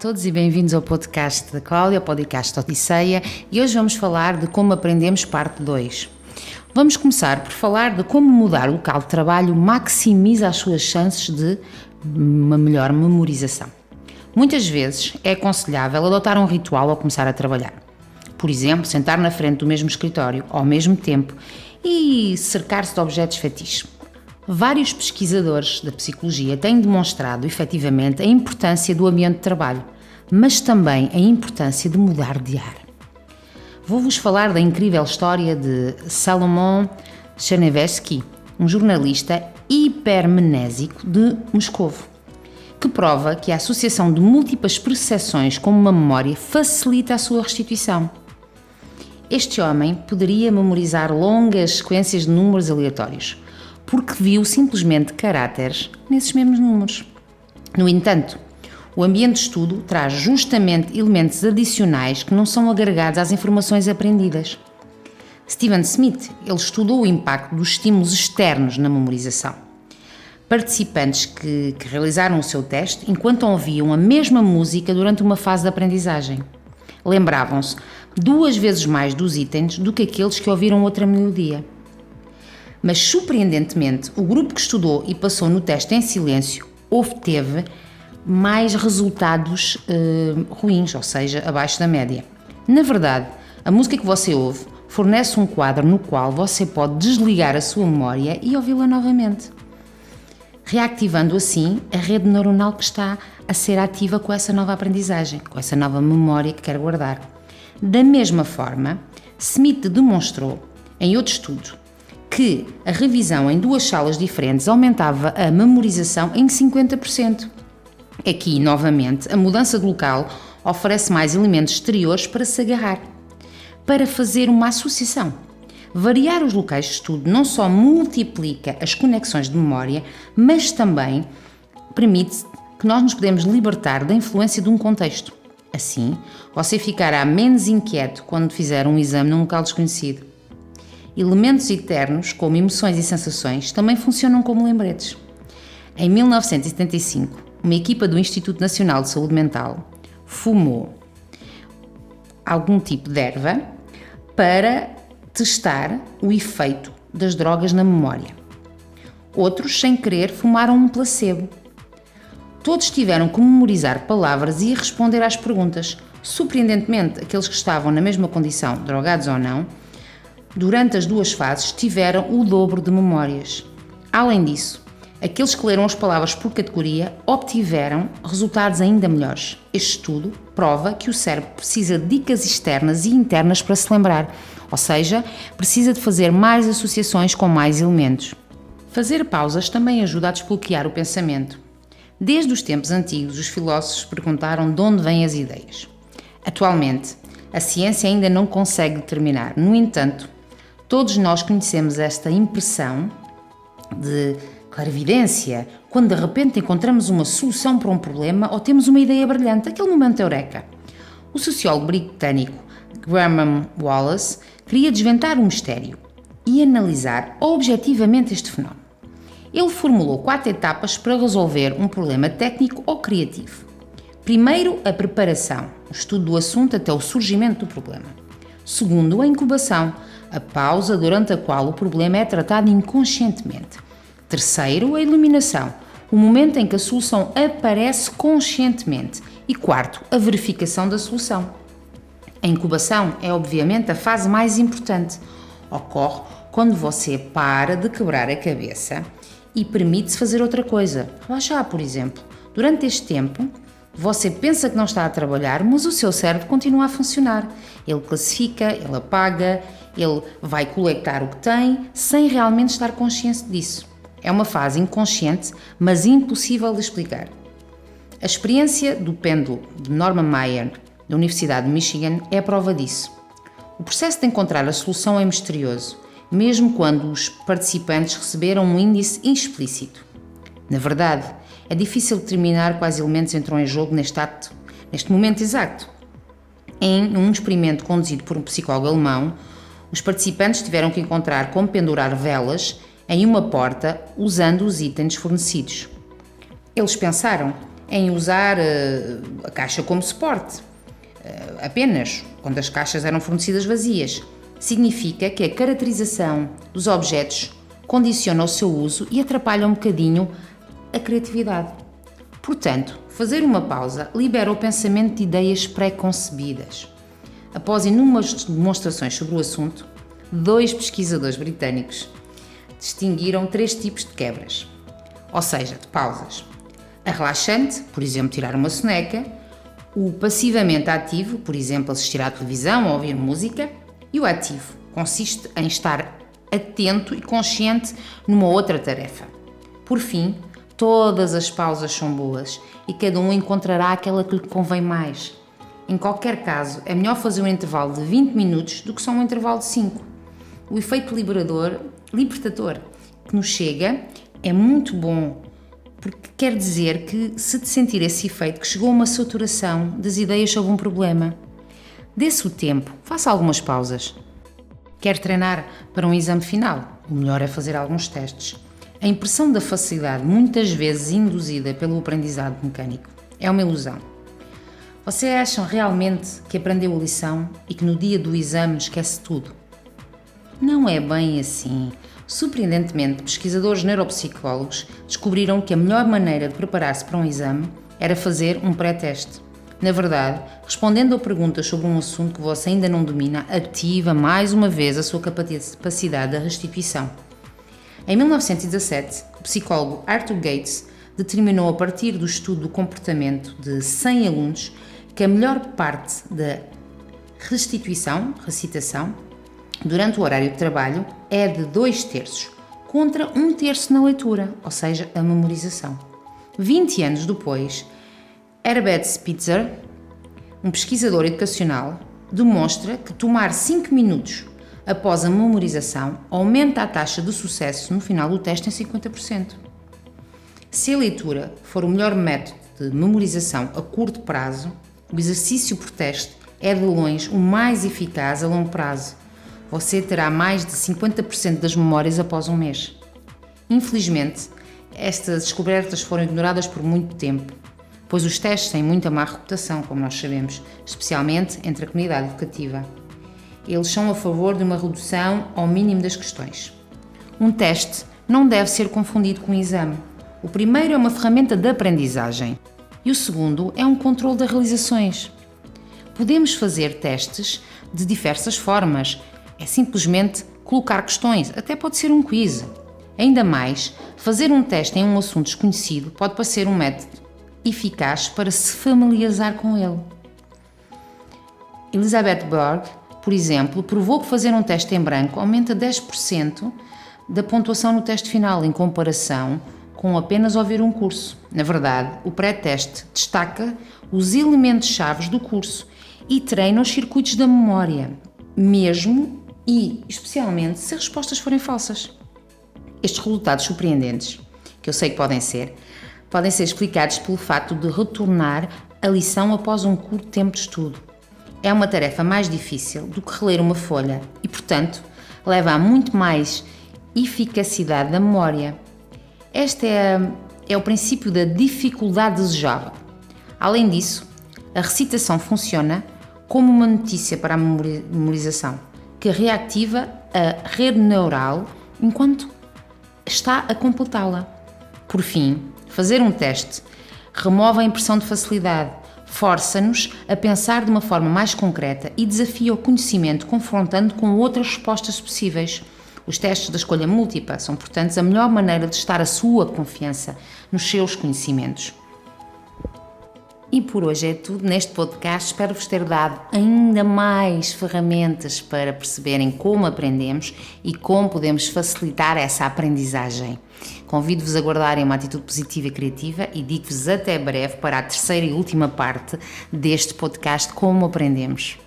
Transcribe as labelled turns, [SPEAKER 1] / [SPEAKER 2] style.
[SPEAKER 1] a todos e bem-vindos ao podcast da Cláudia, ao podcast Odisseia, e hoje vamos falar de como aprendemos parte 2. Vamos começar por falar de como mudar o local de trabalho maximiza as suas chances de uma melhor memorização. Muitas vezes é aconselhável adotar um ritual ao começar a trabalhar. Por exemplo, sentar na frente do mesmo escritório ao mesmo tempo e cercar-se de objetos fetiche. Vários pesquisadores da psicologia têm demonstrado efetivamente a importância do ambiente de trabalho, mas também a importância de mudar de ar. Vou-vos falar da incrível história de Salomon Chernyavsky, um jornalista hipermnésico de Moscovo, que prova que a associação de múltiplas percepções com uma memória facilita a sua restituição. Este homem poderia memorizar longas sequências de números aleatórios, porque viu simplesmente caráteres nesses mesmos números. No entanto, o ambiente de estudo traz justamente elementos adicionais que não são agregados às informações aprendidas. Stephen Smith, ele estudou o impacto dos estímulos externos na memorização. Participantes que realizaram o seu teste enquanto ouviam a mesma música durante uma fase de aprendizagem. Lembravam-se 2 vezes mais dos itens do que aqueles que ouviram outra melodia. Mas, surpreendentemente, o grupo que estudou e passou no teste em silêncio obteve mais resultados ruins, ou seja, abaixo da média. Na verdade, a música que você ouve fornece um quadro no qual você pode desligar a sua memória e ouvi-la novamente, reativando assim a rede neuronal que está a ser ativa com essa nova aprendizagem, com essa nova memória que quer guardar. Da mesma forma, Smith demonstrou, em outro estudo, que a revisão em 2 salas diferentes aumentava a memorização em 50%. Aqui, novamente, a mudança de local oferece mais elementos exteriores para se agarrar, para fazer uma associação. Variar os locais de estudo não só multiplica as conexões de memória, mas também permite que nós nos podemos libertar da influência de um contexto. Assim, você ficará menos inquieto quando fizer um exame num local desconhecido. Elementos internos, como emoções e sensações, também funcionam como lembretes. Em 1975, uma equipa do Instituto Nacional de Saúde Mental fumou algum tipo de erva para testar o efeito das drogas na memória. Outros, sem querer, fumaram um placebo. Todos tiveram que memorizar palavras e responder às perguntas. Surpreendentemente, aqueles que estavam na mesma condição, drogados ou não, durante as 2 fases tiveram o dobro de memórias. Além disso, aqueles que leram as palavras por categoria obtiveram resultados ainda melhores. Este estudo prova que o cérebro precisa de dicas externas e internas para se lembrar, ou seja, precisa de fazer mais associações com mais elementos. Fazer pausas também ajuda a desbloquear o pensamento. Desde os tempos antigos, os filósofos perguntaram de onde vêm as ideias. Atualmente, a ciência ainda não consegue determinar. No entanto, todos nós conhecemos esta impressão de clarividência, quando de repente encontramos uma solução para um problema ou temos uma ideia brilhante, aquele momento eureka. O sociólogo britânico Graham Wallace queria desvendar o mistério e analisar objetivamente este fenómeno. Ele formulou 4 etapas para resolver um problema técnico ou criativo. Primeiro, a preparação, o estudo do assunto até o surgimento do problema. Segundo, a incubação, a pausa durante a qual o problema é tratado inconscientemente. Terceiro, a iluminação, o momento em que a solução aparece conscientemente. E quarto, a verificação da solução. A incubação é obviamente a fase mais importante. Ocorre quando você para de quebrar a cabeça e permite-se fazer outra coisa. Relaxar, por exemplo. Durante este tempo, você pensa que não está a trabalhar, mas o seu cérebro continua a funcionar. Ele classifica, ele apaga, ele vai coletar o que tem, sem realmente estar consciente disso. É uma fase inconsciente, mas impossível de explicar. A experiência do pêndulo de Norman Maier, da Universidade de Michigan, é a prova disso. O processo de encontrar a solução é misterioso, mesmo quando os participantes receberam um índice explícito. Na verdade, é difícil determinar quais elementos entram em jogo neste momento exato. Em um experimento conduzido por um psicólogo alemão, os participantes tiveram que encontrar como pendurar velas em uma porta usando os itens fornecidos. Eles pensaram, em usar a caixa como suporte, apenas quando as caixas eram fornecidas vazias. Significa que a caracterização dos objetos condiciona o seu uso e atrapalha um bocadinho a criatividade. Portanto, fazer uma pausa libera o pensamento de ideias pré-concebidas. Após inúmeras demonstrações sobre o assunto, 2 pesquisadores britânicos distinguiram 3 tipos de quebras, ou seja, de pausas. A relaxante, por exemplo, tirar uma soneca, o passivamente ativo, por exemplo, assistir à televisão ou ouvir música, e o ativo, consiste em estar atento e consciente numa outra tarefa. Por fim, todas as pausas são boas e cada um encontrará aquela que lhe convém mais. Em qualquer caso, é melhor fazer um intervalo de 20 minutos do que só um intervalo de 5. O efeito libertador que nos chega é muito bom, porque quer dizer que se te sentir esse efeito, que chegou a uma saturação das ideias sobre um problema, dê-se o tempo, faça algumas pausas. Quer treinar para um exame final? O melhor é fazer alguns testes. A impressão da facilidade, muitas vezes induzida pelo aprendizado mecânico, é uma ilusão. Vocês acham realmente que aprendeu a lição e que no dia do exame esquece tudo? Não é bem assim. Surpreendentemente, pesquisadores neuropsicólogos descobriram que a melhor maneira de preparar-se para um exame era fazer um pré-teste. Na verdade, respondendo a perguntas sobre um assunto que você ainda não domina, ativa mais uma vez a sua capacidade de restituição. Em 1917, o psicólogo Arthur Gates determinou, a partir do estudo do comportamento de 100 alunos, que a melhor parte da recitação, durante o horário de trabalho, é de 2/3, contra 1/3 na leitura, ou seja, a memorização. 20 anos depois, Herbert Spitzer, um pesquisador educacional, demonstra que tomar 5 minutos após a memorização aumenta a taxa de sucesso no final do teste em 50%. Se a leitura for o melhor método de memorização a curto prazo, o exercício por teste é de longe o mais eficaz a longo prazo. Você terá mais de 50% das memórias após um mês. Infelizmente, estas descobertas foram ignoradas por muito tempo, pois os testes têm muita má reputação, como nós sabemos, especialmente entre a comunidade educativa. Eles são a favor de uma redução ao mínimo das questões. Um teste não deve ser confundido com um exame. O primeiro é uma ferramenta de aprendizagem e o segundo é um controle das realizações. Podemos fazer testes de diversas formas. É simplesmente colocar questões, até pode ser um quiz. Ainda mais, fazer um teste em um assunto desconhecido pode parecer um método eficaz para se familiarizar com ele. Elizabeth Berg, por exemplo, provou que fazer um teste em branco aumenta 10% da pontuação no teste final, em comparação com apenas ouvir um curso. Na verdade, o pré-teste destaca os elementos-chave do curso e treina os circuitos da memória, mesmo e especialmente se as respostas forem falsas. Estes resultados surpreendentes, que eu sei que podem ser explicados pelo facto de retornar a lição após um curto tempo de estudo. É uma tarefa mais difícil do que reler uma folha e, portanto, leva a muito mais eficacidade da memória. Este é o princípio da dificuldade desejável. Além disso, a recitação funciona como uma notícia para a memorização, que reativa a rede neural enquanto está a completá-la. Por fim, fazer um teste remove a impressão de facilidade, força-nos a pensar de uma forma mais concreta e desafia o conhecimento confrontando com outras respostas possíveis. Os testes da escolha múltipla são, portanto, a melhor maneira de testar a sua confiança nos seus conhecimentos. E por hoje é tudo neste podcast. Espero-vos ter dado ainda mais ferramentas para perceberem como aprendemos e como podemos facilitar essa aprendizagem. Convido-vos a guardarem uma atitude positiva e criativa e digo-vos até breve para a terceira e última parte deste podcast Como Aprendemos.